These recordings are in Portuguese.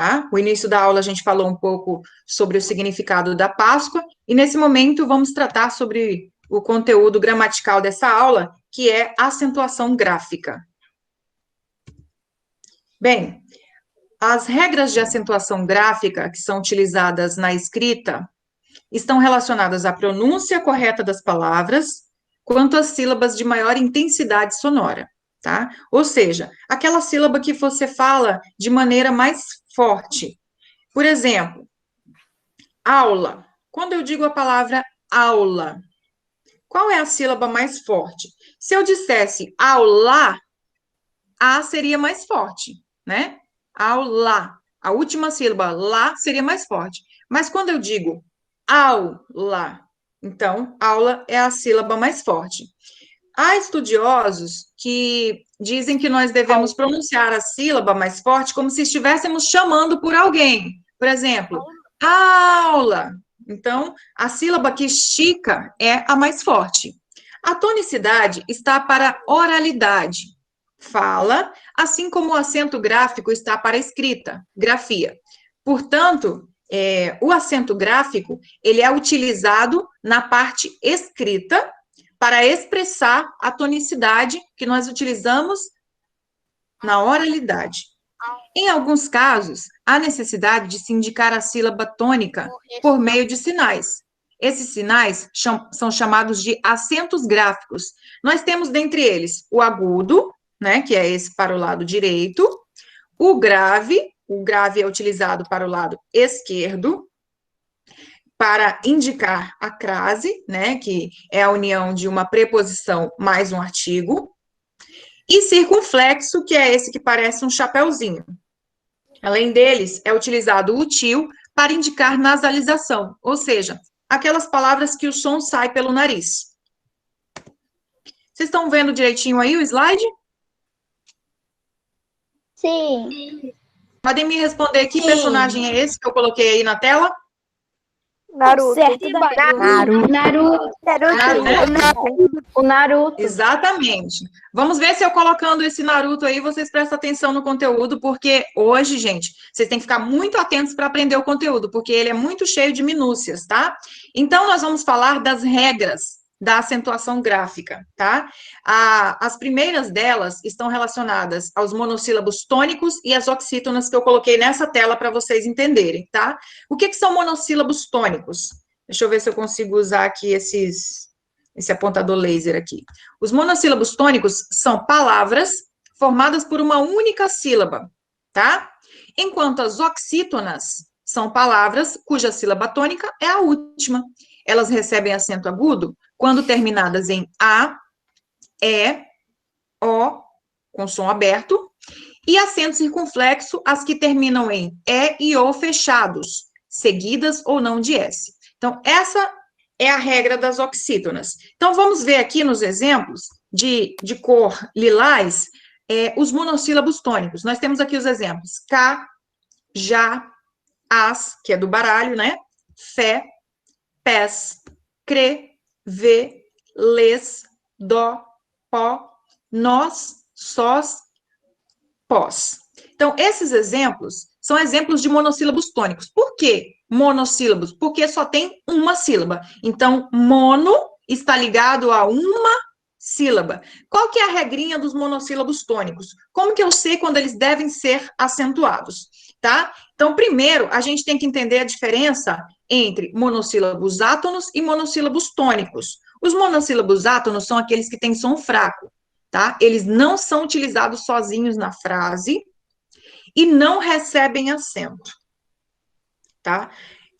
tá? O início da aula a gente falou um pouco sobre o significado da Páscoa, e nesse momento vamos tratar sobre o conteúdo gramatical dessa aula, que é acentuação gráfica. Bem, as regras de acentuação gráfica que são utilizadas na escrita estão relacionadas à pronúncia correta das palavras, quanto às sílabas de maior intensidade sonora, tá? Ou seja, aquela sílaba que você fala de maneira mais forte. Por exemplo, aula. Quando eu digo a palavra aula, qual é a sílaba mais forte? Se eu dissesse aula, a seria mais forte, né? Aula. A última sílaba, lá, seria mais forte. Mas quando eu digo aula, então, aula é a sílaba mais forte. Há estudiosos que dizem que nós devemos pronunciar a sílaba mais forte como se estivéssemos chamando por alguém. Por exemplo, aula. Então, a sílaba que estica é a mais forte. A tonicidade está para oralidade, fala, assim como o acento gráfico está para escrita, grafia. Portanto, o acento gráfico, ele é utilizado na parte escrita para expressar a tonicidade que nós utilizamos na oralidade. Em alguns casos, há necessidade de se indicar a sílaba tônica por meio de sinais. Esses sinais são chamados de acentos gráficos. Nós temos dentre eles o agudo, né, que é esse para o lado direito, o grave é utilizado para o lado esquerdo, para indicar a crase, né, que é a união de uma preposição mais um artigo, e circunflexo, que é esse que parece um chapéuzinho. Além deles, é utilizado o til para indicar nasalização, ou seja, aquelas palavras que o som sai pelo nariz. Vocês estão vendo direitinho aí o slide? Sim. Podem me responder que personagem é esse que eu coloquei aí na tela? Naruto. O Naruto. Exatamente. Vamos ver se eu colocando esse Naruto aí, vocês prestam atenção no conteúdo, porque hoje, gente, vocês têm que ficar muito atentos para aprender o conteúdo, porque ele é muito cheio de minúcias, tá? Então, nós vamos falar das regras da acentuação gráfica, tá? As primeiras delas estão relacionadas aos monossílabos tônicos e às oxítonas que eu coloquei nessa tela para vocês entenderem, tá? O que são monossílabos tônicos? Deixa eu ver se eu consigo usar aqui esse apontador laser aqui. Os monossílabos tônicos são palavras formadas por uma única sílaba, tá? Enquanto as oxítonas são palavras cuja sílaba tônica é a última. Elas recebem acento agudo quando terminadas em A, E, O, com som aberto, e acento circunflexo, as que terminam em E e O fechados, seguidas ou não de S. Então, essa é a regra das oxítonas. Então, vamos ver aqui nos exemplos de cor lilás, os monossílabos tônicos. Nós temos aqui os exemplos: K, já, as, que é do baralho, né? Fé, pés, crê, vê, lês, dó, pó, nós, sós, pós. Então, esses exemplos são exemplos de monossílabos tônicos. Por quê monossílabos? Porque só tem uma sílaba. Então, mono está ligado a uma sílaba. Qual que é a regrinha dos monossílabos tônicos? Como que eu sei quando eles devem ser acentuados? Tá? Então, primeiro, a gente tem que entender a diferença entre monossílabos átonos e monossílabos tônicos. Os monossílabos átonos são aqueles que têm som fraco, tá? Eles não são utilizados sozinhos na frase e não recebem acento, tá?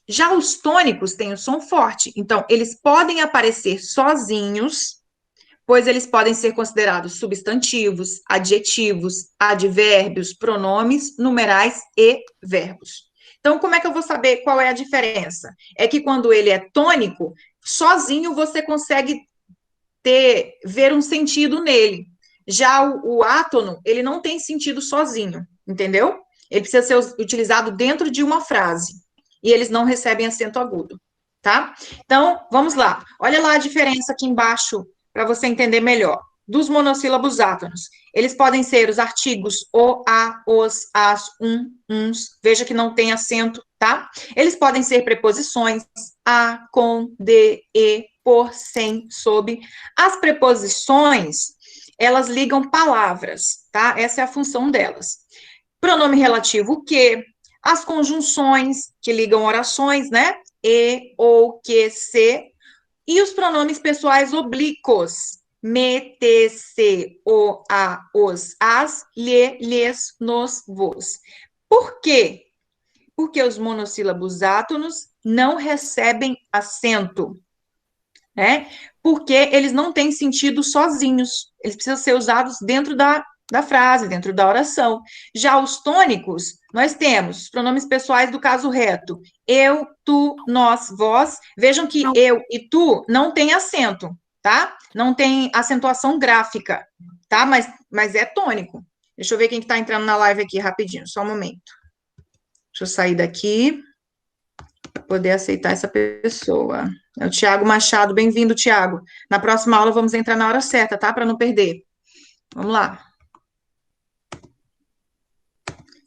Já os tônicos têm o som forte, então eles podem aparecer sozinhos, pois eles podem ser considerados substantivos, adjetivos, advérbios, pronomes, numerais e verbos. Então, como é que eu vou saber qual é a diferença? É que quando ele é tônico, sozinho você consegue ver um sentido nele. Já o átono, ele não tem sentido sozinho, entendeu? Ele precisa ser utilizado dentro de uma frase. E eles não recebem acento agudo, tá? Então, vamos lá. Olha lá a diferença aqui embaixo, para você entender melhor. dos monossílabos átonos. Eles podem ser os artigos o, a, os, as, uns. Veja que não tem acento, tá? Eles podem ser preposições a, com, de, e, por, sem, sob. As preposições, elas ligam palavras, tá? Essa é a função delas. Pronome relativo, o que? As conjunções, que ligam orações, né? E, ou, que, se. E os pronomes pessoais oblíquos. Me, te, se, o, a, os, as, lhe, lhes, nos, vos. Por quê? Porque os monossílabos átonos não recebem acento, né? Porque eles não têm sentido sozinhos. Eles precisam ser usados dentro da frase, dentro da oração. Já os tônicos, nós temos os pronomes pessoais do caso reto. Eu, tu, nós, vós. Vejam que eu e tu não tem acento, tá? Não tem acentuação gráfica, tá? Mas é tônico. Deixa eu ver quem que tá entrando na live aqui rapidinho, só um momento. Deixa eu sair daqui para poder aceitar essa pessoa. É o Tiago Machado. Bem-vindo, Tiago. Na próxima aula vamos entrar na hora certa, tá? Para não perder. Vamos lá.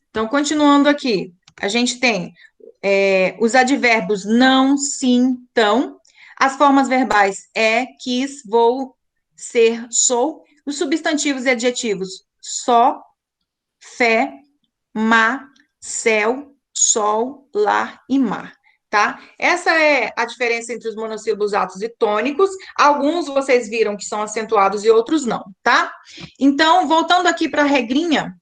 Então, continuando aqui, a gente tem os advérbios não, sim, tão, as formas verbais é, quis, vou, ser, sou, os substantivos e adjetivos só, fé, má, céu, sol, lar e mar, tá? Essa é a diferença entre os monossílabos átonos e tônicos. Alguns vocês viram que são acentuados e outros não, tá? Então, voltando aqui para a regrinha,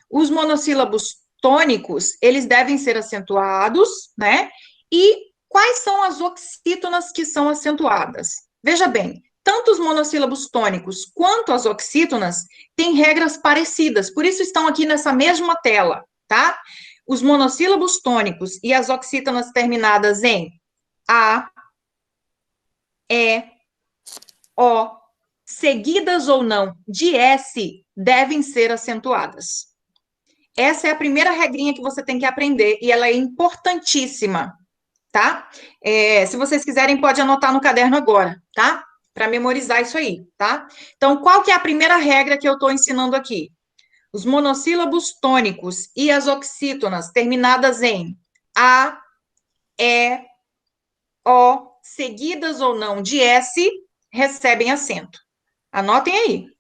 os monossílabos tônicos, eles devem ser acentuados, né? E quais são as oxítonas que são acentuadas? Veja bem, tanto os monossílabos tônicos quanto as oxítonas têm regras parecidas, por isso estão aqui nessa mesma tela, tá? Os monossílabos tônicos e as oxítonas terminadas em a, e, o, seguidas ou não de s, devem ser acentuadas. Essa é a primeira regrinha que você tem que aprender e ela é importantíssima, tá? Se vocês quiserem, pode anotar no caderno agora, tá? Para memorizar isso aí, tá? Então, qual que é a primeira regra que eu estou ensinando aqui? Os monossílabos tônicos e as oxítonas terminadas em a, e, o, seguidas ou não de s, recebem acento. Anotem aí.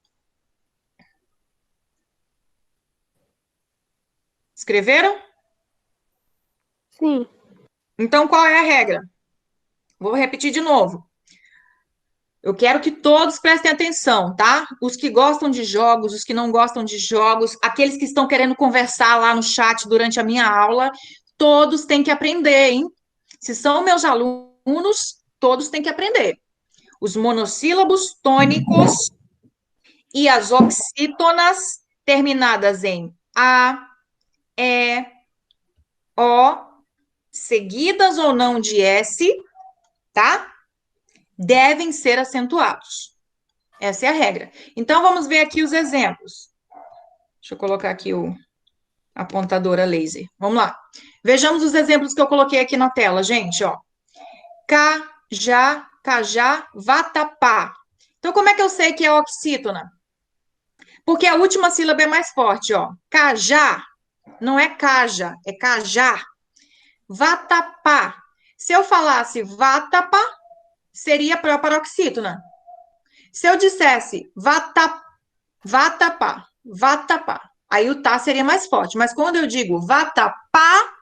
Escreveram? Sim. Então, qual é a regra? Vou repetir de novo. Eu quero que todos prestem atenção, tá? Os que gostam de jogos, os que não gostam de jogos, aqueles que estão querendo conversar lá no chat durante a minha aula, todos têm que aprender, hein? Se são meus alunos, todos têm que aprender. Os monossílabos tônicos e as oxítonas terminadas em a, e, o, seguidas ou não de s, tá? Devem ser acentuados. Essa é a regra. Então, vamos ver aqui os exemplos. Deixa eu colocar aqui o apontador a laser. Vamos lá. Vejamos os exemplos que eu coloquei aqui na tela, gente, ó. Cajá, cajá, vatapá. Então, como é que eu sei que é oxítona? Porque a última sílaba é mais forte, ó. Cajá, não é caja, é cajá. Vatapá. Se eu falasse vatapá, seria paroxítona. Se eu dissesse vatapá, vatapá, aí o tá seria mais forte. Mas quando eu digo vatapá,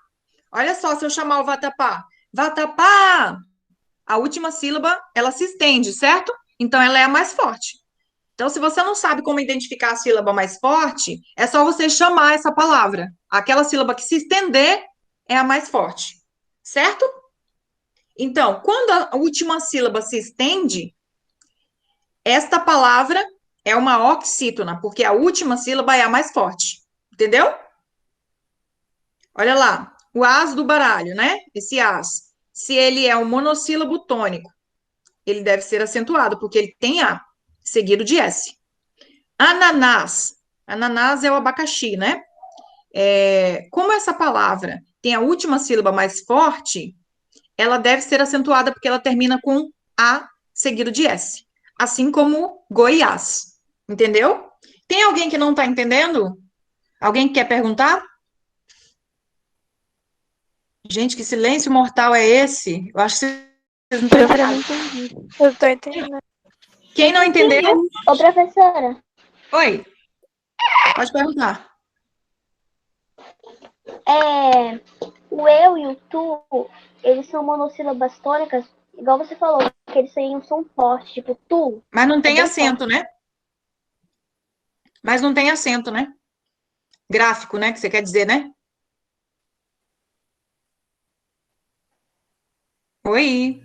olha só, se eu chamar o vatapá, vatapá, a última sílaba, ela se estende, certo? Então, ela é a mais forte. Então, se você não sabe como identificar a sílaba mais forte, é só você chamar essa palavra. Aquela sílaba que se estender é a mais forte, certo? Então, quando a última sílaba se estende, esta palavra é uma oxítona, porque a última sílaba é a mais forte. Entendeu? Olha lá, o as do baralho, né? Esse as. Se ele é um monossílabo tônico, ele deve ser acentuado, porque ele tem a, seguido de s. Ananás. Ananás é o abacaxi, né? Como essa palavra tem a última sílaba mais forte, ela deve ser acentuada porque ela termina com a seguido de s. Assim como Goiás. Entendeu? Tem alguém que não está entendendo? Alguém que quer perguntar? Gente, que silêncio mortal é esse? Eu acho que vocês não estão Professora, não entendendo. entendi. Eu tô entendendo. Quem não entendeu? Ô, professora, Oi, pode perguntar. o eu e o tu, eles são monossílabas tônicas, igual você falou, que eles têm um som forte, tipo tu. Mas não tem bem acento, né? Mas não tem acento, né? Gráfico, né? Que você quer dizer, né? Oi.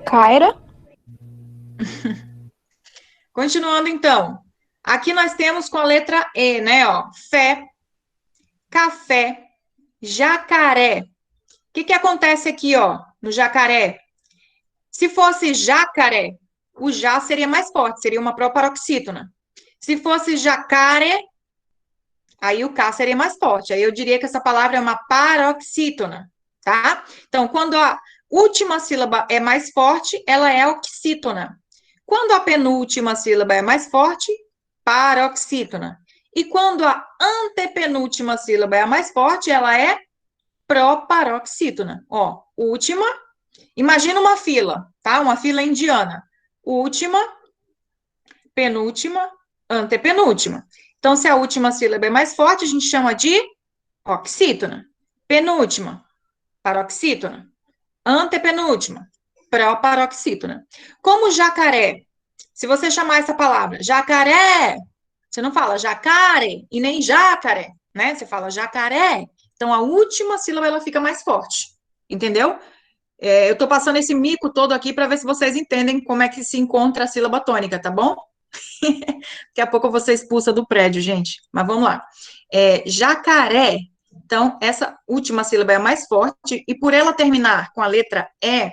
Kyra? Continuando, então. Aqui nós temos com a letra E, né? Ó, fé, café, jacaré. O que acontece aqui, ó, no jacaré? Se fosse jacaré, o já seria mais forte, seria uma proparoxítona. Se fosse jacaré, aí o K seria mais forte. Aí eu diria que essa palavra é uma paroxítona, tá? Então, quando a última sílaba é mais forte, ela é oxítona. Quando a penúltima sílaba é mais forte, paroxítona. E quando a antepenúltima sílaba é a mais forte, ela é proparoxítona. Ó, última. Imagina uma fila, tá? Uma fila indiana. Última, penúltima, antepenúltima. Então, se a última sílaba é mais forte, a gente chama de oxítona. Penúltima, paroxítona. Antepenúltima, proparoxítona. Como jacaré, se você chamar essa palavra jacaré, você não fala jacare e nem jacaré, né? Você fala jacaré. Então, a última sílaba ela fica mais forte, entendeu? Eu estou passando esse mico todo aqui para ver se vocês entendem como é que se encontra a sílaba tônica, tá bom? Daqui a pouco eu vou ser expulsa do prédio, gente. Mas vamos lá. Jacaré. Então, essa última sílaba é a mais forte, e por ela terminar com a letra E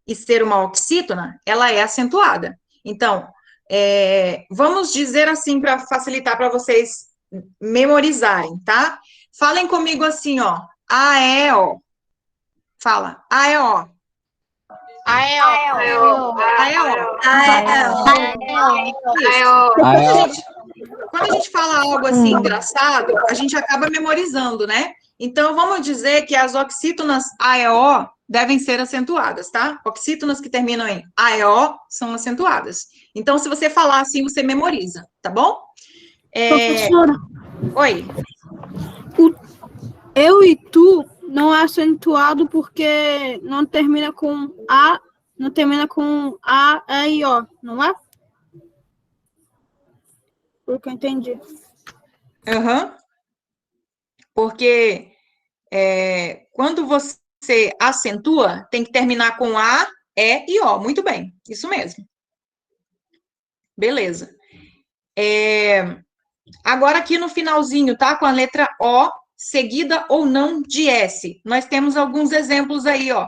e ser uma oxítona, ela é acentuada. Então, vamos dizer assim, para facilitar para vocês memorizarem, tá? Falem comigo assim, ó. A-E-O. Fala. A-E-O. Ael. Isso. Quando a gente fala algo assim engraçado, a gente acaba memorizando, né? Então, vamos dizer que as oxítonas AEO devem ser acentuadas, tá? Oxítonas que terminam em AEO são acentuadas. Então, se você falar assim, você memoriza, tá bom? Professora, Oi. o eu e tu não é acentuado porque não termina com A, não termina com A, E e O, não é? Pelo que eu entendi. Uhum. Porque quando você acentua, tem que terminar com A, E e O. Muito bem, isso mesmo. Beleza. Agora aqui no finalzinho, tá? Com a letra O, seguida ou não de S. Nós temos alguns exemplos aí, ó.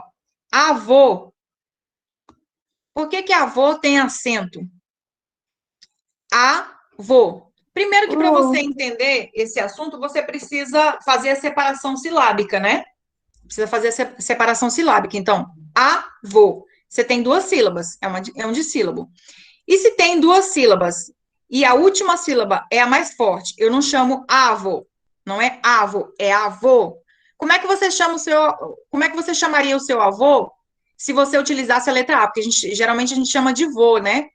Avô. Por que avô tem acento? Avô. Primeiro que para você entender esse assunto, você precisa fazer a separação silábica, né? Precisa fazer a separação silábica. Então, avô. Você tem duas sílabas, é um dissílabo. E se tem duas sílabas e a última sílaba é a mais forte, eu não chamo avô, não é avô, é avô. Como é que você como é que você chamaria o seu avô se você utilizasse a letra A? Porque geralmente a gente chama de vô, né?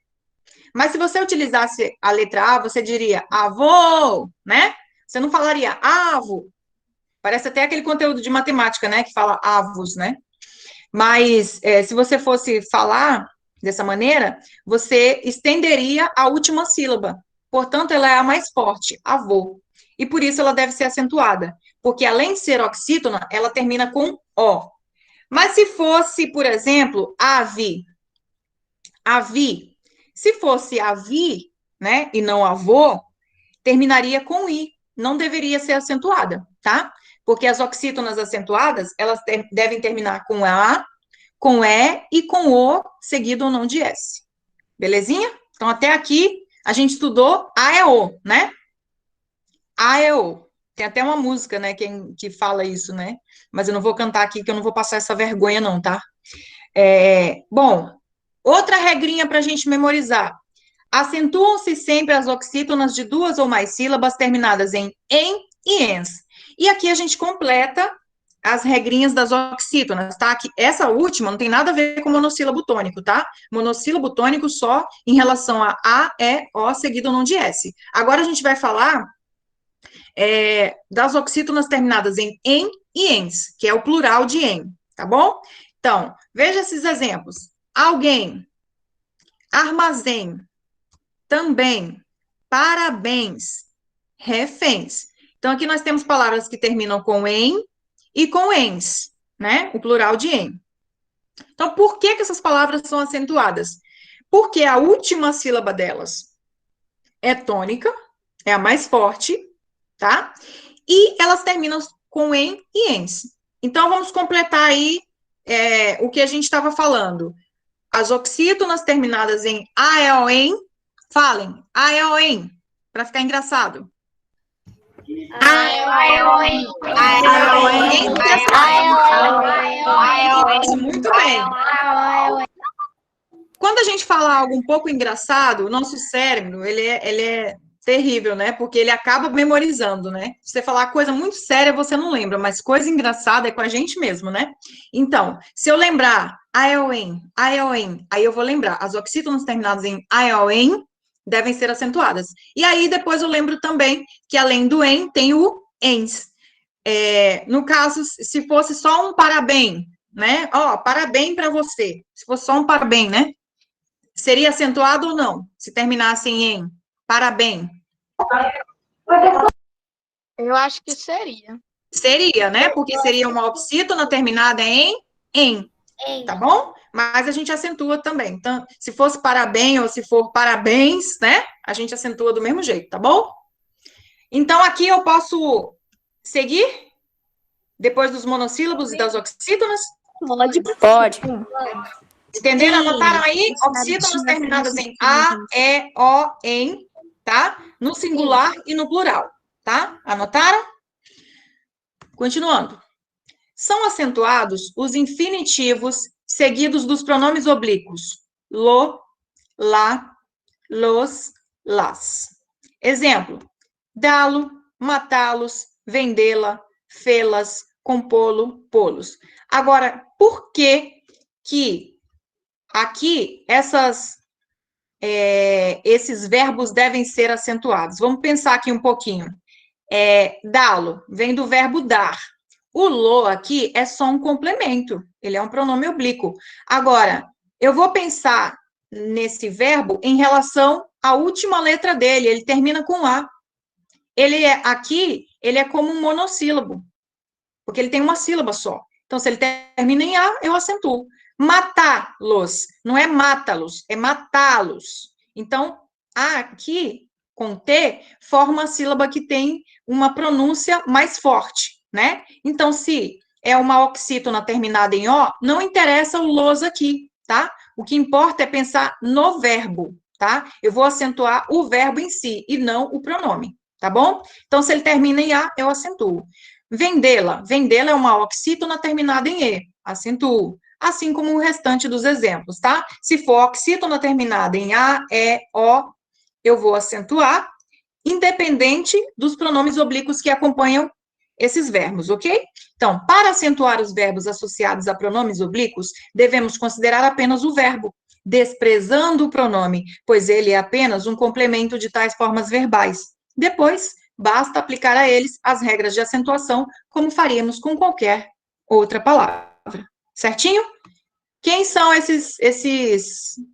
Mas se você utilizasse a letra A, você diria avô, né? Você não falaria avo. Parece até aquele conteúdo de matemática, né? Que fala avos, né? Mas se você fosse falar dessa maneira, você estenderia a última sílaba. Portanto, ela é a mais forte, avô. E por isso ela deve ser acentuada. Porque além de ser oxítona, ela termina com O. Mas se fosse, por exemplo, avi. Se fosse avi, né, e não avô, terminaria com I. Não deveria ser acentuada, tá? Porque as oxítonas acentuadas, elas devem terminar com A, com E com O, seguido ou não de S. Belezinha? Então, até aqui, a gente estudou A é O, né? A é O. Tem até uma música, né, que fala isso, né? Mas eu não vou cantar aqui, que eu não vou passar essa vergonha, não, tá? Bom, Outra regrinha para a gente memorizar. Acentuam-se sempre as oxítonas de 2 ou mais sílabas terminadas em e ens. E aqui a gente completa as regrinhas das oxítonas, tá? Que essa última não tem nada a ver com monossílabo tônico, tá? Monossílabo tônico só em relação a E, O, seguido não de S. Agora a gente vai falar das oxítonas terminadas em e ens, que é o plural de em, tá bom? Então, veja esses exemplos. Alguém, armazém, também, parabéns, reféns. Então, aqui nós temos palavras que terminam com em e com ens, né? O plural de em. Então, por que essas palavras são acentuadas? Porque a última sílaba delas é tônica, é a mais forte, tá? E elas terminam com em e ens. Então, vamos completar aí o que a gente estava falando. As oxítonas terminadas em a, e, o, em, falem a, e, o, em, para ficar engraçado. Muito bem. Quando a gente fala algo um pouco engraçado, o nosso cérebro, ele é terrível, né? Porque ele acaba memorizando, né? Se você falar coisa muito séria, você não lembra, mas coisa engraçada é com a gente mesmo, né? Então, se eu lembrar aioen, aí eu vou lembrar, as oxítonas terminadas em aioen devem ser acentuadas. E aí, depois eu lembro também que, além do en, tem o ens. No caso, se fosse só um parabéns, né? Ó, parabéns para você. Se fosse só um parabéns, né? Seria acentuado ou não? Se terminasse em parabéns. Eu acho que seria. Seria, né? Porque seria uma oxítona terminada em, tá bom? Mas a gente acentua também. Então, se fosse parabéns ou se for parabéns, né? A gente acentua do mesmo jeito, tá bom? Então, aqui eu posso seguir? Depois dos monossílabos e das oxítonas? Pode. Entenderam? Anotaram aí? Oxítonas terminadas em a, e, o, em, tá? No singular e no plural, tá? Anotaram? Continuando. São acentuados os infinitivos seguidos dos pronomes oblíquos. Lo, lá, los, las. Exemplo. Dá-lo, matá-los, vendê-la, fê-las, compô-lo, pô-los. Agora, por que aqui esses verbos devem ser acentuados? Vamos pensar aqui um pouquinho. Dá-lo vem do verbo dar. O lo aqui é só um complemento, ele é um pronome oblíquo. Agora, eu vou pensar nesse verbo em relação à última letra dele, ele termina com A. Ele é como um monossílabo, porque ele tem uma sílaba só. Então, se ele termina em A, eu acentuo. Matá-los, não é mata-los, é matá-los. Então, aqui, com T, forma a sílaba que tem uma pronúncia mais forte, né? Então, se é uma oxítona terminada em O, não interessa o los aqui, tá? O que importa é pensar no verbo, tá? Eu vou acentuar o verbo em si e não o pronome, tá bom? Então, se ele termina em A, eu acentuo. Vendê-la. Vendê-la é uma oxítona terminada em E, acentuo. Assim como o restante dos exemplos, tá? Se for oxítona terminada em A, E, O, eu vou acentuar, independente dos pronomes oblíquos que acompanham esses verbos, ok? Então, para acentuar os verbos associados a pronomes oblíquos, devemos considerar apenas o verbo, desprezando o pronome, pois ele é apenas um complemento de tais formas verbais. Depois, basta aplicar a eles as regras de acentuação, como faríamos com qualquer outra palavra. Certinho? Quem são esses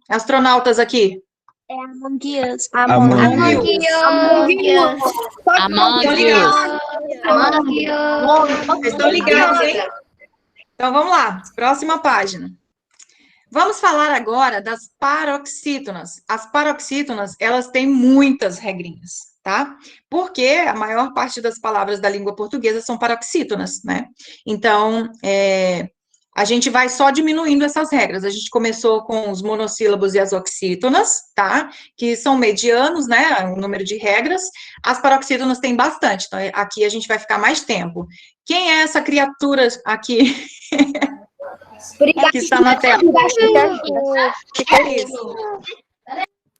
astronautas aqui? Among Us. Among Vocês estão ligados, hein? Então, vamos lá. Próxima página. Vamos falar agora das paroxítonas. As paroxítonas, elas têm muitas regrinhas, tá? Porque a maior parte das palavras da língua portuguesa são paroxítonas, né? Então, a gente vai só diminuindo essas regras. A gente começou com os monossílabos e as oxítonas, tá? Que são medianos, né? O número de regras. As paroxítonas têm bastante, então aqui a gente vai ficar mais tempo. Quem é essa criatura aqui? Que está na tela. Pikachu.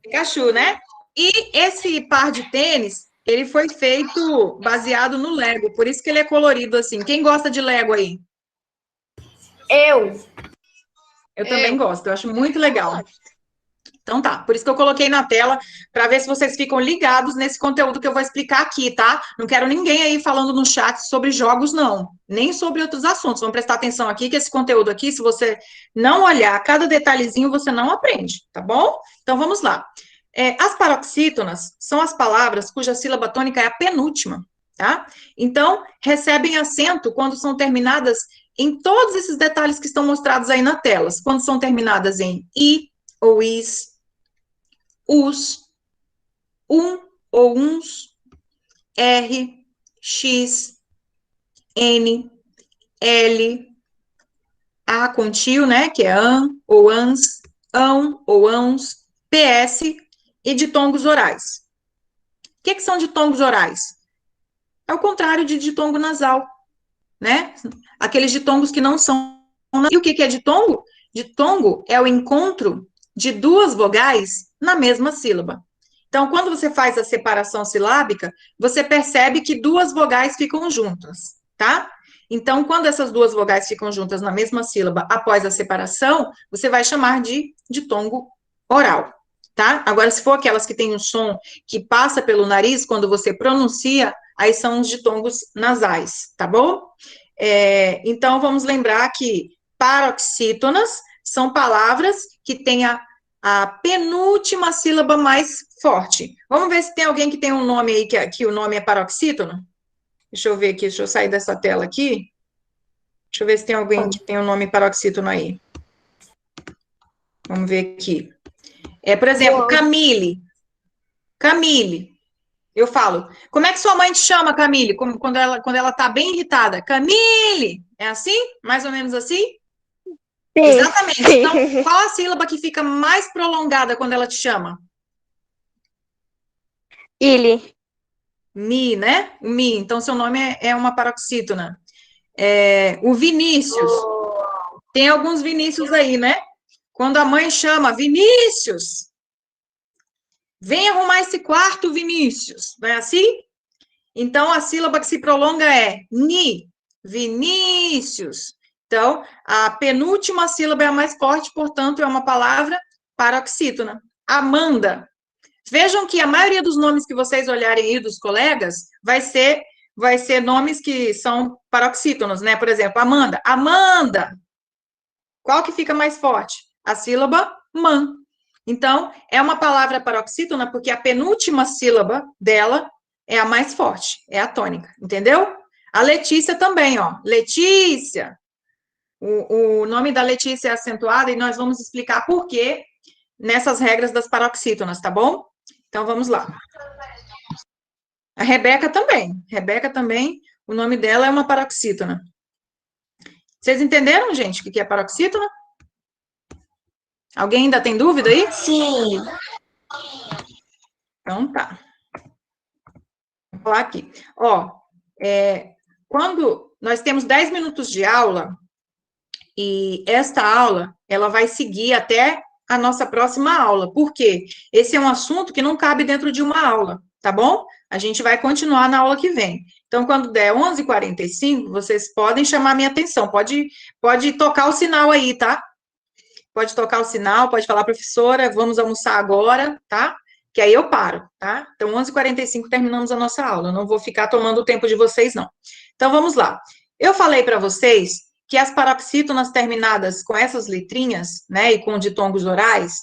Pikachu, né? E esse par de tênis, ele foi feito baseado no Lego, por isso que ele é colorido assim. Quem gosta de Lego aí? Eu também gosto, eu acho muito legal. Então tá, por isso que eu coloquei na tela, para ver se vocês ficam ligados nesse conteúdo que eu vou explicar aqui, tá? Não quero ninguém aí falando no chat sobre jogos, não, nem sobre outros assuntos. Vamos prestar atenção aqui, que esse conteúdo aqui, se você não olhar cada detalhezinho, você não aprende, tá bom? Então vamos lá. As paroxítonas são as palavras cuja sílaba tônica é a penúltima, tá? Então, recebem acento quando são terminadas em todos esses detalhes que estão mostrados aí na tela. Quando são terminadas em i ou is, us, ou uns, r, x, n, l, a com tio, né, que é an, ou ans, ão, ou ãos, ps e ditongos orais. O que são ditongos orais? É o contrário de ditongo nasal, né? Aqueles ditongos que não são. E o que é ditongo? Ditongo é o encontro de duas vogais na mesma sílaba. Então, quando você faz a separação silábica, você percebe que duas vogais ficam juntas, tá? Então, quando essas duas vogais ficam juntas na mesma sílaba após a separação, você vai chamar de ditongo oral, tá? Agora, se for aquelas que têm um som que passa pelo nariz, quando você pronuncia, aí são os ditongos nasais, tá bom? Então, vamos lembrar que paroxítonas são palavras que têm a penúltima sílaba mais forte. Vamos ver se tem alguém que tem um nome aí, que o nome é paroxítono? Deixa eu ver aqui, deixa eu sair dessa tela aqui. Deixa eu ver se tem alguém que tem um nome paroxítono aí. Vamos ver aqui. Por exemplo, Camille. Camille. Eu falo, como é que sua mãe te chama, Camille? Quando ela tá bem irritada. Camille! É assim? Mais ou menos assim? Sim. Exatamente. Então, qual a sílaba que fica mais prolongada quando ela te chama? Ili. Mi, né? O Mi. Então, seu nome é uma paroxítona. O Vinícius. Tem alguns Vinícius aí, né? Quando a mãe chama, Vinícius! Vem arrumar esse quarto, Vinícius. Não é assim? Então, a sílaba que se prolonga é ni, Vinícius. Então, a penúltima sílaba é a mais forte, portanto, é uma palavra paroxítona. Amanda. Vejam que a maioria dos nomes que vocês olharem aí dos colegas vai ser nomes que são paroxítonos, né? Por exemplo, Amanda. Amanda. Qual que fica mais forte? A sílaba man. Então, é uma palavra paroxítona porque a penúltima sílaba dela é a mais forte, é a tônica, entendeu? A Letícia também, ó. Letícia. O nome da Letícia é acentuado e nós vamos explicar por quê nessas regras das paroxítonas, tá bom? Então, vamos lá. A Rebeca também. Rebeca também, o nome dela é uma paroxítona. Vocês entenderam, gente, o que é paroxítona? Alguém ainda tem dúvida aí? Sim. Então, tá. Vou falar aqui. Ó, quando nós temos 10 minutos de aula, e esta aula, ela vai seguir até a nossa próxima aula. Por quê? Esse é um assunto que não cabe dentro de uma aula, tá bom? A gente vai continuar na aula que vem. Então, quando der 11h45, vocês podem chamar minha atenção. Pode tocar o sinal aí, tá? Pode tocar o sinal, pode falar, professora, vamos almoçar agora, tá? Que aí eu paro, tá? Então, 11h45 terminamos a nossa aula. Eu não vou ficar tomando o tempo de vocês, não. Então, vamos lá. Eu falei para vocês que as paroxítonas terminadas com essas letrinhas, né, e com ditongos orais,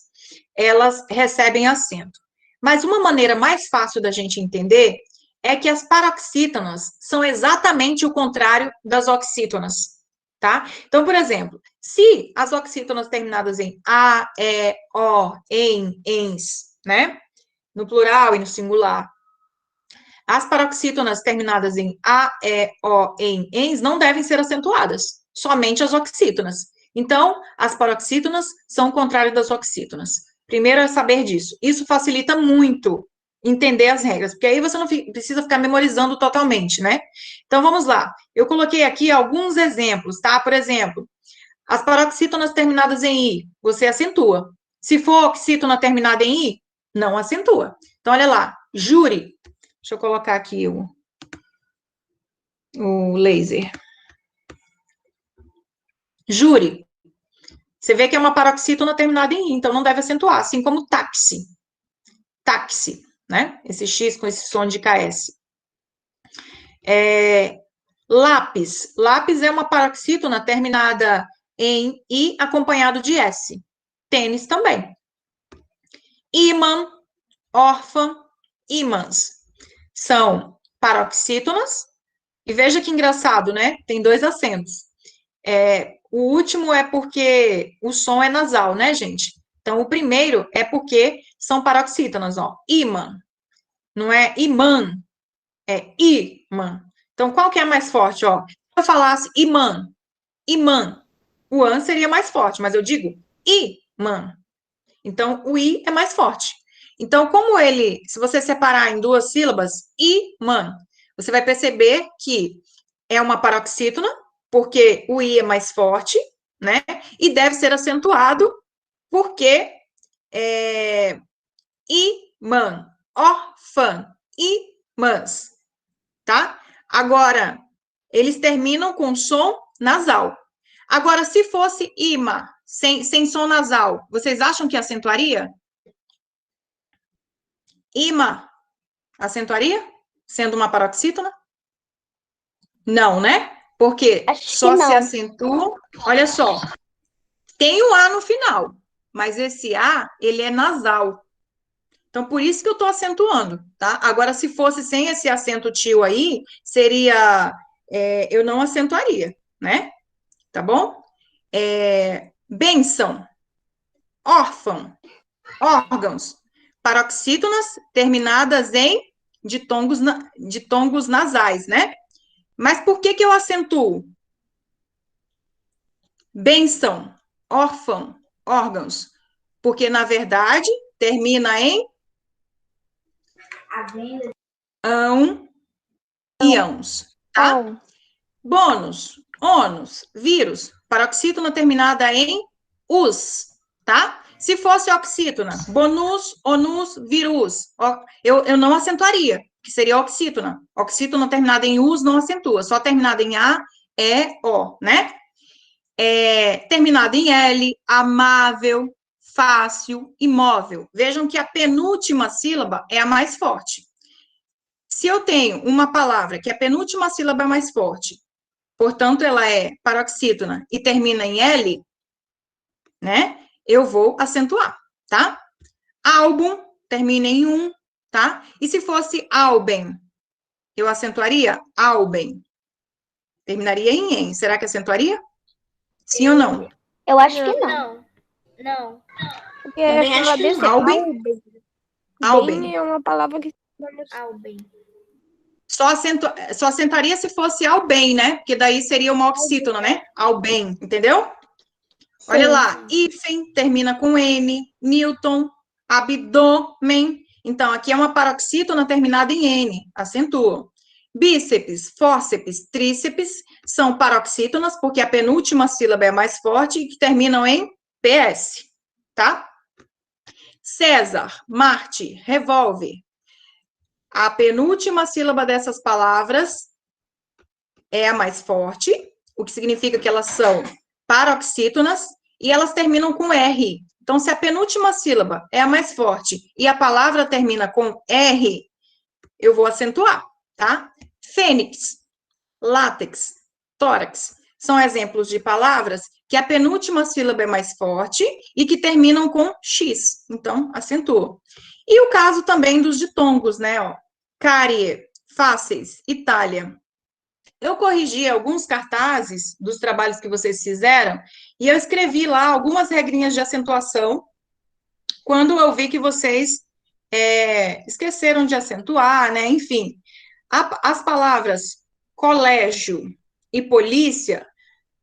elas recebem acento. Mas uma maneira mais fácil da gente entender é que as paroxítonas são exatamente o contrário das oxítonas, tá? Então, por exemplo, se as oxítonas terminadas em a, e, o, em, ens, né, no plural e no singular, as paroxítonas terminadas em a, e, o, em, ens não devem ser acentuadas, somente as oxítonas. Então, as paroxítonas são o contrário das oxítonas. Primeiro é saber disso. Isso facilita muito entender as regras, porque aí você não precisa ficar memorizando totalmente, né? Então, vamos lá. Eu coloquei aqui alguns exemplos, tá? Por exemplo, As paroxítonas terminadas em I, você acentua. Se for oxítona terminada em I, não acentua. Então, olha lá, júri. Deixa eu colocar aqui o laser. Júri. Você vê que é uma paroxítona terminada em I, então não deve acentuar, assim como táxi. Táxi, né? Esse X com esse som de KS. Lápis. Lápis é uma paroxítona terminada em I acompanhado de S. Tênis também. Ímã, órfã, ímãs. São paroxítonas. E veja que engraçado, né? Tem 2 acentos. O último é porque o som é nasal, né, gente? Então, o primeiro é porque são paroxítonas, ó. Ímã. Não é imã, é imã. Então, qual que é mais forte, ó? Se eu falasse imã, o an seria mais forte, mas eu digo imã. Então, o i é mais forte. Então, se você separar em 2 sílabas, imã, você vai perceber que é uma paroxítona, porque o i é mais forte, né? E deve ser acentuado, porque imã, órfã, imãs, tá? Agora, eles terminam com som nasal. Agora, se fosse ima, sem som nasal, vocês acham que acentuaria? Ima, acentuaria? Sendo uma paroxítona? Não, né? Porque só se acentua... Olha só, tem o A no final, mas esse A, ele é nasal. Então, por isso que eu estou acentuando, tá? Agora, se fosse sem esse acento tio aí, seria... eu não acentuaria, né? Tá bom? Bênção, órfão, órgãos, paroxítonas terminadas em ditongos nasais, né? Mas por que eu acentuo? Bênção, órfão, órgãos. Porque, na verdade, termina em ão e ãos, tá? Bônus, ônus, vírus, paroxítona terminada em us, tá? Se fosse oxítona, bonus, onus, virus, eu não acentuaria, que seria oxítona. Oxítona terminada em us não acentua, só terminada em a, e, o, né? Terminada em l, amável, fácil, imóvel. Vejam que a penúltima sílaba é a mais forte. Se eu tenho uma palavra que a penúltima sílaba é mais forte, portanto, ela é paroxítona e termina em L, né? Eu vou acentuar, tá? Álbum termina em um, tá? E se fosse álbem, eu acentuaria álbem. Terminaria em en. Será que acentuaria? Sim ou não? Eu acho que não. Não. Porque Também acho que não. Álbem? Álbem. É uma palavra que... Álbem. Só acentuaria se fosse álbem, né? Porque daí seria uma oxítona, né? Álbem, entendeu? Sim. Olha lá, hífen termina com N, Newton, abdômen. Então, aqui é uma paroxítona terminada em N, acentua. Bíceps, fórceps, tríceps são paroxítonas, porque a penúltima sílaba é mais forte e que terminam em PS, tá? César, Marte, revólver. A penúltima sílaba dessas palavras é a mais forte, o que significa que elas são paroxítonas e elas terminam com R. Então, se a penúltima sílaba é a mais forte e a palavra termina com R, eu vou acentuar, tá? Fênix, látex, tórax, são exemplos de palavras que a penúltima sílaba é mais forte e que terminam com X. Então, acentua. E o caso também dos ditongos, né? Ó, cárie, fáceis, Itália. Eu corrigi alguns cartazes dos trabalhos que vocês fizeram e eu escrevi lá algumas regrinhas de acentuação quando eu vi que vocês esqueceram de acentuar, né? Enfim, as palavras colégio e polícia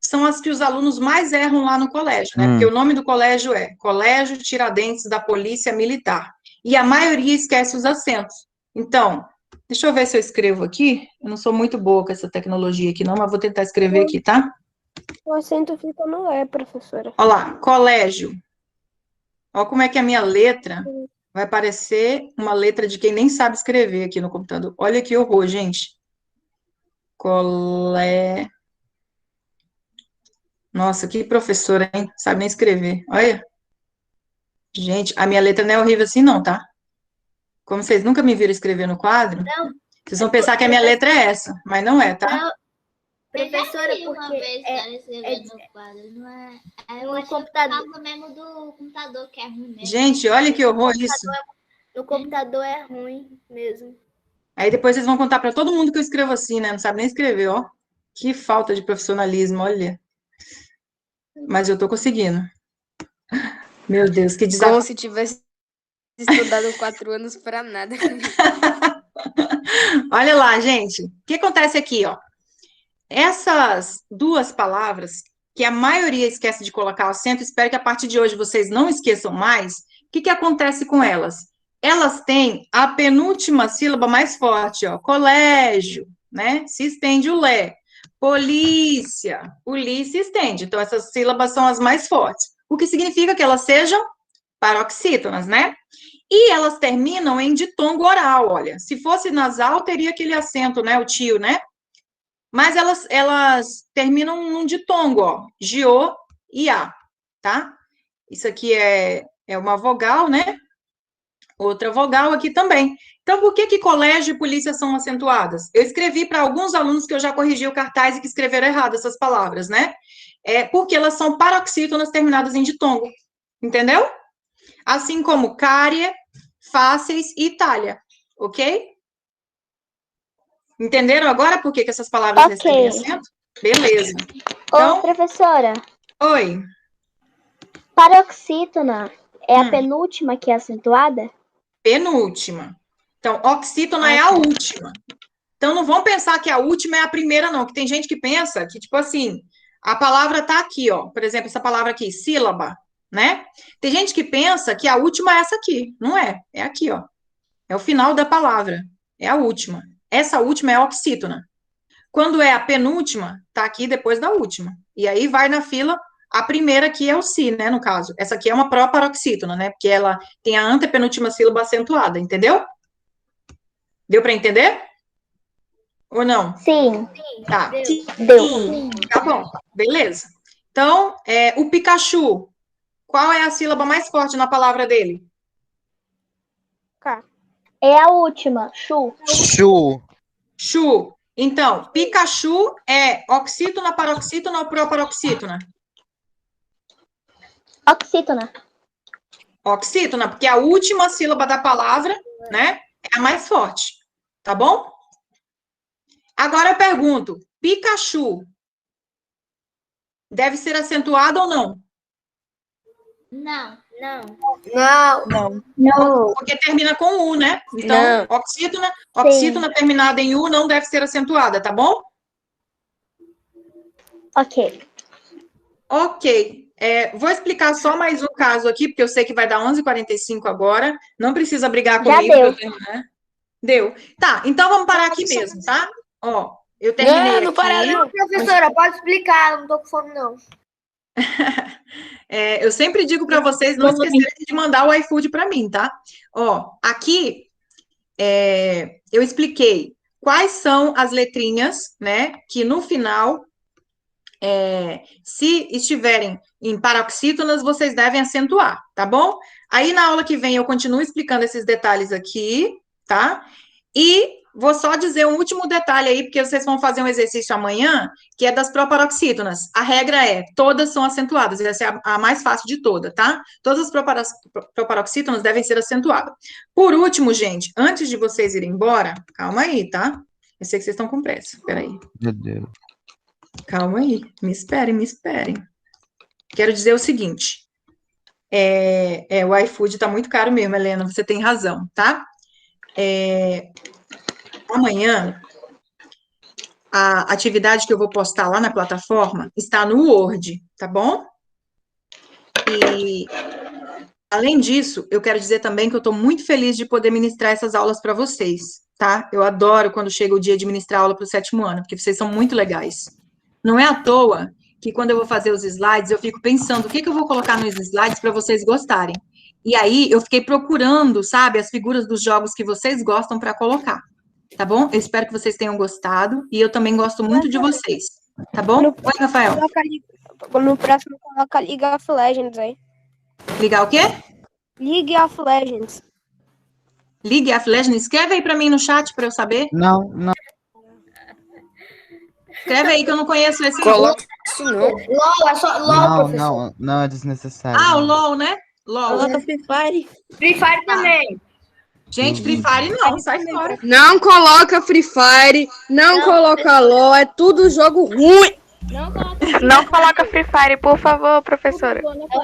são as que os alunos mais erram lá no colégio, né? Porque o nome do colégio é Colégio Tiradentes da Polícia Militar. E a maioria esquece os acentos. Então, deixa eu ver se eu escrevo aqui. Eu não sou muito boa com essa tecnologia aqui, não, mas vou tentar escrever aqui, tá? O acento fica no E, professora. Olha lá, colégio. Olha como é que a minha letra vai parecer uma letra de quem nem sabe escrever aqui no computador. Olha que horror, gente. Nossa, que professora, hein? Sabe nem escrever. Olha. Gente, a minha letra não é horrível assim, não, tá? Como vocês nunca me viram escrever no quadro, Não. vocês vão pensar que a minha letra é essa, mas não é, tá? Não, professora, vi uma porque vez é, escrevendo no quadro, não é? Eu no acho que computador. é mesmo do computador, que é ruim mesmo. Gente, olha que horror isso. No computador é ruim mesmo. Aí depois vocês vão contar pra todo mundo que eu escrevo assim, né? Não sabe nem escrever, ó. Que falta de profissionalismo, olha. Mas eu tô conseguindo. Meu Deus, que desafio. Como se tivesse estudado 4 anos para nada. Olha lá, gente. O que acontece aqui, ó? Essas duas palavras, que a maioria esquece de colocar o acento, espero que a partir de hoje vocês não esqueçam mais. O que acontece com elas? Elas têm a penúltima sílaba mais forte, ó. Colégio, né? Se estende o lé. Polícia, o li se estende. Então, essas sílabas são as mais fortes. O que significa que elas sejam paroxítonas, né? E elas terminam em ditongo oral, olha. Se fosse nasal, teria aquele acento, né? O tio, né? Mas elas terminam num ditongo, ó. Giô e A, tá? Isso aqui é uma vogal, né? Outra vogal aqui também. Então, por que colégio e polícia são acentuadas? Eu escrevi para alguns alunos que eu já corrigi o cartaz e que escreveram errado essas palavras, né? Porque elas são paroxítonas terminadas em ditongo, entendeu? Assim como cárie, fáceis e Itália, ok? Entenderam agora por que essas palavras recebem acento? Beleza. Então, Ô, professora, oi. paroxítona é a penúltima que é acentuada? Penúltima. Então, oxítona é a última. Então, não vão pensar que a última é a primeira, não. Que tem gente que pensa que, tipo assim, a palavra tá aqui, ó. Por exemplo, essa palavra aqui, sílaba, né? Tem gente que pensa que a última é essa aqui. Não é. É aqui, ó. É o final da palavra. É a última. Essa última é a oxítona. Quando é a penúltima, tá aqui depois da última. E aí vai na fila, a primeira aqui é o si, né, no caso. Essa aqui é uma proparoxítona, né, porque ela tem a antepenúltima sílaba acentuada, entendeu? Deu para entender? Ou não? Sim. Tá. Deu. Tá bom, beleza. Então, o Pikachu, qual é a sílaba mais forte na palavra dele? É a última, chu. Chu. Chu. Então, Pikachu é oxítona, paroxítona ou proparoxítona? Oxítona. Oxítona, porque a última sílaba da palavra, né, é a mais forte. Tá bom? Agora eu pergunto, Pikachu deve ser acentuado ou não? Não. Não. Porque termina com U, né? Então, oxítona terminada em U não deve ser acentuada, tá bom? Ok. Ok. Vou explicar só mais um caso aqui, porque eu sei que vai dar 11h45 agora. Não precisa brigar Já comigo. deu. Né? Deu. Tá, então vamos parar aqui mesmo, tá? Ó, eu terminei Não aqui. para não. Professora, pode explicar, não tô com fome, não. Eu sempre digo para vocês não esquecerem de mandar o iFood para mim, tá? Ó, aqui eu expliquei quais são as letrinhas, né, que no final, se estiverem em paroxítonas, vocês devem acentuar, tá bom? Aí na aula que vem eu continuo explicando esses detalhes aqui, tá? E vou só dizer um último detalhe aí, porque vocês vão fazer um exercício amanhã, que é das proparoxítonas. A regra é, todas são acentuadas, essa é a mais fácil de toda, tá? Todas as proparoxítonas devem ser acentuadas. Por último, gente, antes de vocês irem embora, calma aí, tá? Eu sei que vocês estão com pressa, peraí. Meu Deus. Calma aí, me esperem. Quero dizer o seguinte, o iFood tá muito caro mesmo, Helena, você tem razão, tá? Amanhã, a atividade que eu vou postar lá na plataforma está no Word, tá bom? E, além disso, eu quero dizer também que eu estou muito feliz de poder ministrar essas aulas para vocês, tá? Eu adoro quando chega o dia de ministrar aula para o 7º ano, porque vocês são muito legais. Não é à toa que quando eu vou fazer os slides, eu fico pensando o que eu vou colocar nos slides para vocês gostarem. E aí, eu fiquei procurando, sabe, as figuras dos jogos que vocês gostam para colocar. Tá bom? Eu espero que vocês tenham gostado. E eu também gosto muito de vocês. Tá bom? Oi, Rafael. No próximo, coloca League of Legends aí. Ligar o quê? League of Legends. League of Legends. Escreve aí para mim no chat para eu saber. Não. Escreve aí que eu não conheço esse. Coloca isso não. LOL, é só LOL, professor. Não, é desnecessário. Ah, o LOL, né? LOL. Coloca Free Fire. Free Fire também. Gente, Free Fire não, sai fora. Não coloca Free Fire, não coloca LOL, é tudo jogo ruim. Não coloca Free Fire, por favor, professora.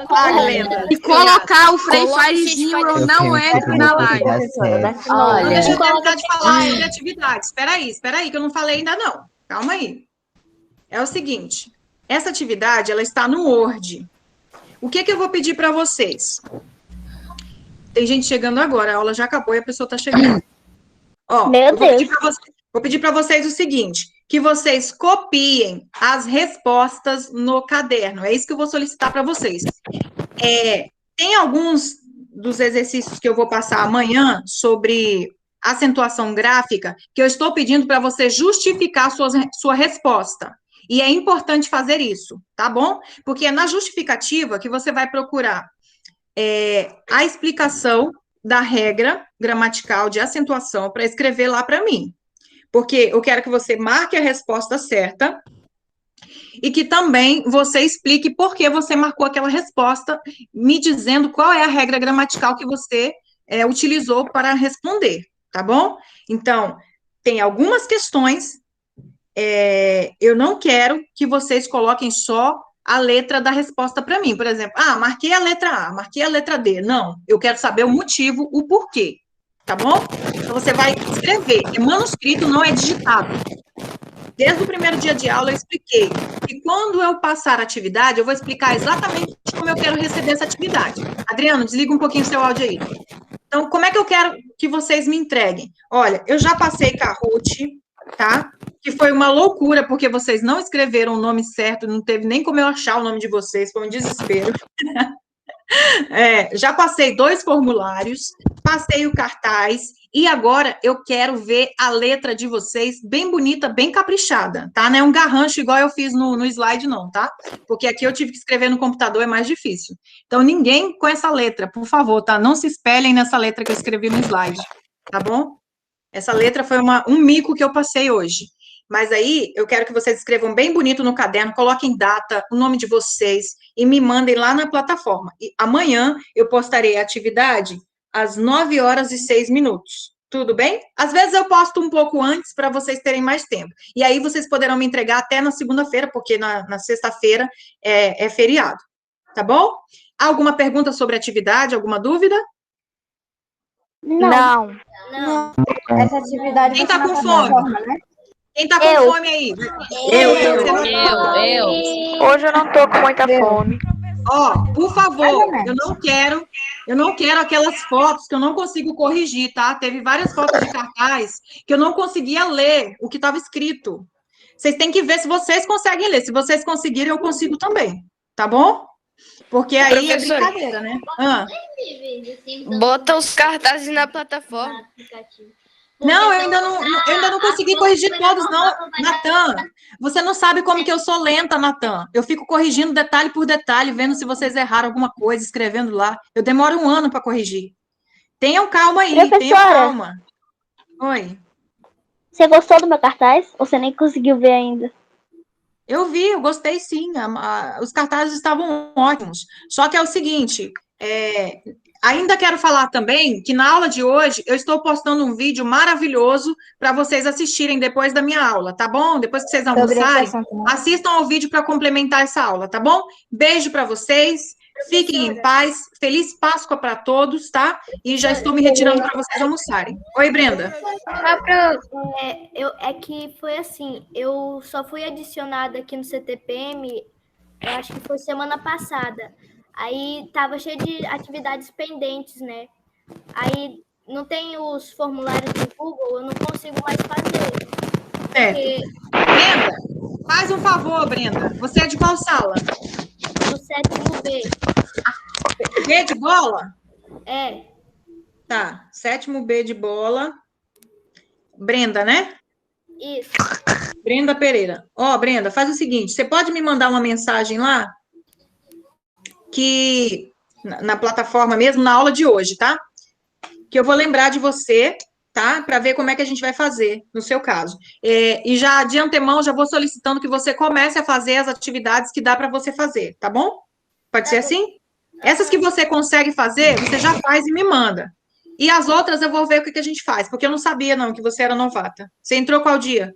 Ah, Glenda. E colocar o Free Coloca Firezinho, Free Fire. eu não entro na live. Não, deixa eu terminar de falar de atividade. Espera aí, que eu não falei ainda não. Calma aí. É o seguinte, essa atividade, ela está no Word. O que eu vou pedir para vocês? Tem gente chegando agora, a aula já acabou e a pessoa está chegando. Ó, Meu Deus. Vou pedir para vocês o seguinte, que vocês copiem as respostas no caderno. É isso que eu vou solicitar para vocês. Tem alguns dos exercícios que eu vou passar amanhã sobre acentuação gráfica que eu estou pedindo para você justificar sua resposta. E é importante fazer isso, tá bom? Porque é na justificativa que você vai procurar a explicação da regra gramatical de acentuação para escrever lá para mim. Porque eu quero que você marque a resposta certa e que também você explique por que você marcou aquela resposta, me dizendo qual é a regra gramatical que você utilizou para responder, tá bom? Então, tem algumas questões, eu não quero que vocês coloquem só a letra da resposta para mim. Por exemplo, marquei a letra A, marquei a letra D. Não, eu quero saber o motivo, o porquê, tá bom? Então, você vai escrever. É manuscrito, não é digitado. Desde o primeiro dia de aula, eu expliquei que quando eu passar a atividade, eu vou explicar exatamente como eu quero receber essa atividade. Adriano, desliga um pouquinho o seu áudio aí. Então, como é que eu quero que vocês me entreguem? Olha, eu já passei Kahoot, tá? Que foi uma loucura, porque vocês não escreveram o nome certo, não teve nem como eu achar o nome de vocês, foi um desespero. Já passei 2 formulários, passei o cartaz, e agora eu quero ver a letra de vocês bem bonita, bem caprichada, tá? Não é um garrancho igual eu fiz no slide, não, tá? Porque aqui eu tive que escrever no computador, é mais difícil. Então, ninguém com essa letra, por favor, tá? Não se espelhem nessa letra que eu escrevi no slide, tá bom? Essa letra foi um mico que eu passei hoje. Mas aí, eu quero que vocês escrevam bem bonito no caderno, coloquem data, o nome de vocês, e me mandem lá na plataforma. E amanhã, eu postarei a atividade às 9h06. Tudo bem? Às vezes eu posto um pouco antes, para vocês terem mais tempo. E aí, vocês poderão me entregar até na segunda-feira, porque na sexta-feira é feriado. Tá bom? Alguma pergunta sobre a atividade, alguma dúvida? Não. Essa atividade Quem vai tá ser com na fome? plataforma, né? Quem tá com fome aí? Eu. Hoje eu não tô com muita fome. Ó, por favor, eu não quero aquelas fotos que eu não consigo corrigir, tá? Teve várias fotos de cartaz que eu não conseguia ler o que estava escrito. Vocês têm que ver se vocês conseguem ler. Se vocês conseguirem, eu consigo também, tá bom? Porque aí Professora, é brincadeira, né? Bota os cartazes na plataforma. Não, eu ainda não consegui corrigir todos, não, Natan. Você não sabe como que eu sou lenta, Natan. Eu fico corrigindo detalhe por detalhe, vendo se vocês erraram alguma coisa, escrevendo lá. Eu demoro 1 ano para corrigir. Tenham calma aí, tenham calma. Oi. Você gostou do meu cartaz? Ou você nem conseguiu ver ainda? Eu vi, eu gostei sim. Os cartazes estavam ótimos. Só que é o seguinte, ainda quero falar também que na aula de hoje eu estou postando um vídeo maravilhoso para vocês assistirem depois da minha aula, tá bom? Depois que vocês almoçarem, assistam ao vídeo para complementar essa aula, tá bom? Beijo para vocês, fiquem em paz, feliz Páscoa para todos, tá? E já estou me retirando para vocês almoçarem. Oi, Brenda. É que foi assim, eu só fui adicionada aqui no CTPM, eu acho que foi semana passada. Aí tava cheio de atividades pendentes, né? Aí não tem os formulários do Google, eu não consigo mais fazer. Certo. Porque... Brenda, Faz um favor, Brenda. Você é de qual sala? No 7º B. B de bola? É, Tá. 7º B de bola. Brenda, né? isso. Brenda Pereira. Ó, Brenda, faz o seguinte, você pode me mandar uma mensagem lá que na plataforma mesmo, na aula de hoje, tá? Que eu vou lembrar de você, tá? Para ver como é que a gente vai fazer no seu caso. E já de antemão, já vou solicitando que você comece a fazer as atividades que dá para você fazer, tá bom? Pode ser assim? Essas que você consegue fazer, você já faz e me manda. E as outras eu vou ver o que a gente faz, porque eu não sabia, não, que você era novata. Você entrou qual dia?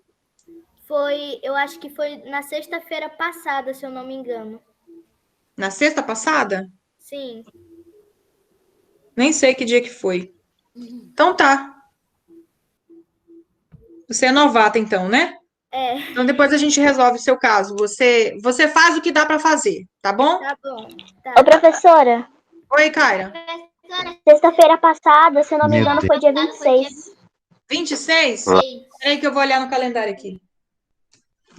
Eu acho que foi na sexta-feira passada, se eu não me engano. Na sexta passada? Sim. Nem sei que dia que foi. Então tá. Você é novata, então, né? É, Então depois a gente resolve o seu caso. Você faz o que dá para fazer, tá bom? tá bom. Tá. Ô, professora, Oi, Kaira. sexta-feira passada, se eu não me engano, foi dia 26. 26? Sim. Peraí que eu vou olhar no calendário aqui.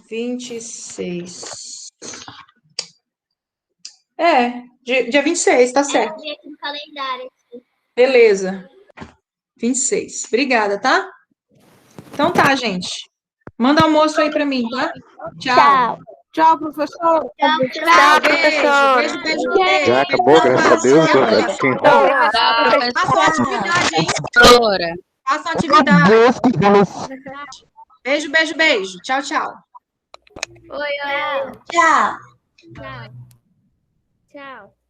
26. Dia 26, tá certo. Eu vi aqui no calendário. Beleza. 26. Obrigada, tá? Então tá, gente. Manda almoço aí pra mim, tá? Tchau. Tchau, professor. Tchau, professor. Beijo. Já acabou, graças a Deus. Faça uma atividade, hein? Professora. Faça uma atividade. Beijo. Tchau. Oi. Tchau. Tchau.